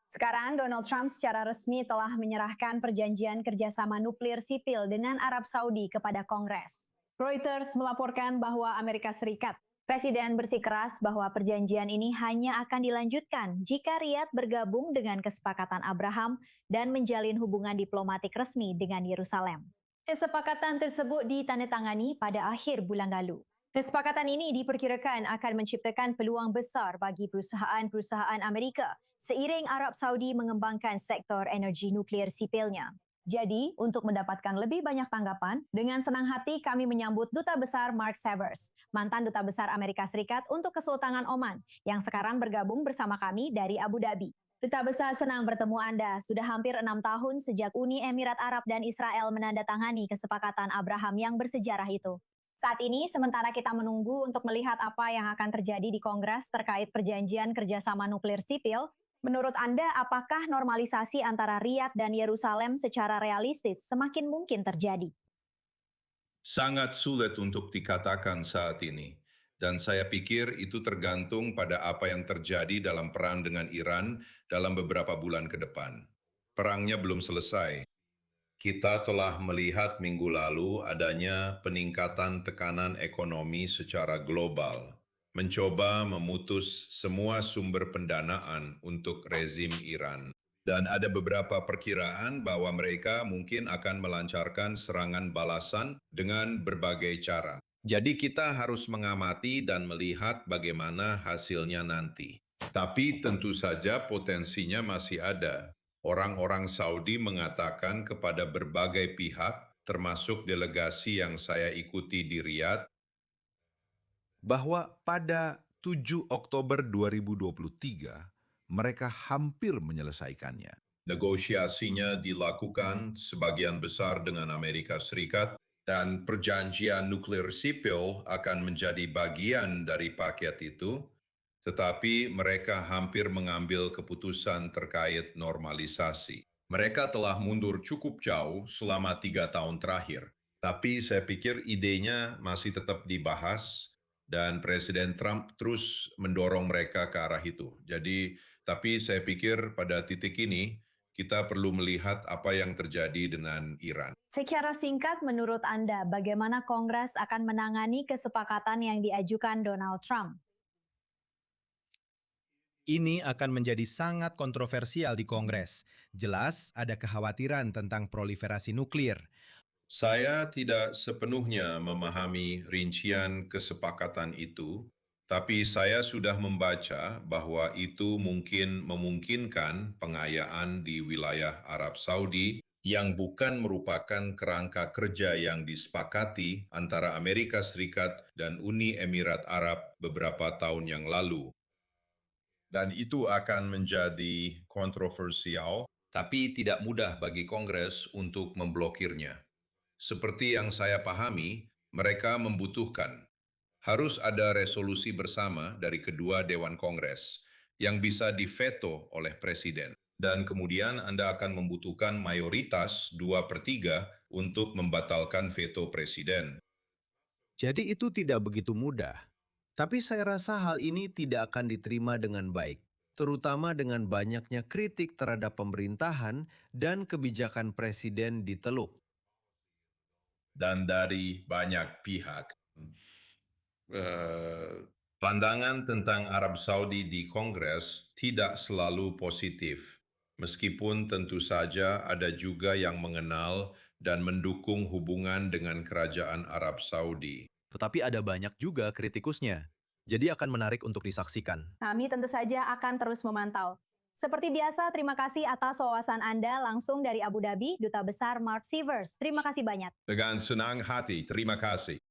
Sekarang Donald Trump secara resmi telah menyerahkan perjanjian kerjasama nuklir sipil dengan Arab Saudi kepada Kongres. Reuters melaporkan bahwa Amerika Serikat Presiden bersikeras bahwa perjanjian ini hanya akan dilanjutkan jika Riyadh bergabung dengan kesepakatan Abraham dan menjalin hubungan diplomatik resmi dengan Yerusalem. Kesepakatan tersebut ditandatangani pada akhir bulan lalu. Kesepakatan ini diperkirakan akan menciptakan peluang besar bagi perusahaan-perusahaan Amerika seiring Arab Saudi mengembangkan sektor energi nuklir sipilnya. Jadi, untuk mendapatkan lebih banyak tanggapan, dengan senang hati kami menyambut Duta Besar Mark Severs, mantan Duta Besar Amerika Serikat untuk Kesultanan Oman, yang sekarang bergabung bersama kami dari Abu Dhabi. Duta Besar, senang bertemu Anda. Sudah hampir 6 tahun sejak Uni Emirat Arab dan Israel menandatangani kesepakatan Abraham yang bersejarah itu. Saat ini, sementara kita menunggu untuk melihat apa yang akan terjadi di Kongres terkait perjanjian kerjasama nuklir sipil, menurut Anda apakah normalisasi antara Riyadh dan Yerusalem secara realistis semakin mungkin terjadi? Sangat sulit untuk dikatakan saat ini. Dan saya pikir itu tergantung pada apa yang terjadi dalam perang dengan Iran dalam beberapa bulan ke depan. Perangnya belum selesai. Kita telah melihat minggu lalu adanya peningkatan tekanan ekonomi secara global, mencoba memutus semua sumber pendanaan untuk rezim Iran. Dan ada beberapa perkiraan bahwa mereka mungkin akan melancarkan serangan balasan dengan berbagai cara. Jadi kita harus mengamati dan melihat bagaimana hasilnya nanti. Tapi tentu saja potensinya masih ada. Orang-orang Saudi mengatakan kepada berbagai pihak, termasuk delegasi yang saya ikuti di Riyadh, bahwa pada 7 Oktober 2023, mereka hampir menyelesaikannya. Negosiasinya dilakukan sebagian besar dengan Amerika Serikat, dan perjanjian nuklir sipil akan menjadi bagian dari paket itu, tetapi mereka hampir mengambil keputusan terkait normalisasi. Mereka telah mundur cukup jauh selama 3 tahun terakhir. Tapi saya pikir idenya masih tetap dibahas dan Presiden Trump terus mendorong mereka ke arah itu. Tapi saya pikir pada titik ini kita perlu melihat apa yang terjadi dengan Iran. Secara singkat, menurut Anda, bagaimana Kongres akan menangani kesepakatan yang diajukan Donald Trump? Ini akan menjadi sangat kontroversial di Kongres. Jelas ada kekhawatiran tentang proliferasi nuklir. Saya tidak sepenuhnya memahami rincian kesepakatan itu, tapi saya sudah membaca bahwa itu mungkin memungkinkan pengayaan di wilayah Arab Saudi yang bukan merupakan kerangka kerja yang disepakati antara Amerika Serikat dan Uni Emirat Arab beberapa tahun yang lalu. Dan itu akan menjadi kontroversial, tapi tidak mudah bagi Kongres untuk memblokirnya. Seperti yang saya pahami, mereka membutuhkan. Harus ada resolusi bersama dari kedua Dewan Kongres yang bisa diveto oleh Presiden. Dan kemudian Anda akan membutuhkan mayoritas 2/3 untuk membatalkan veto Presiden. Jadi itu tidak begitu mudah. Tapi saya rasa hal ini tidak akan diterima dengan baik, terutama dengan banyaknya kritik terhadap pemerintahan dan kebijakan presiden di Teluk. Dan dari banyak pihak. Pandangan tentang Arab Saudi di Kongres tidak selalu positif, meskipun tentu saja ada juga yang mengenal dan mendukung hubungan dengan Kerajaan Arab Saudi. Tetapi ada banyak juga kritikusnya. Jadi akan menarik untuk disaksikan. Kami tentu saja akan terus memantau. Seperti biasa, terima kasih atas wawasan Anda langsung dari Abu Dhabi, Duta Besar Mark Severs. Terima kasih banyak. Dengan senang hati, terima kasih.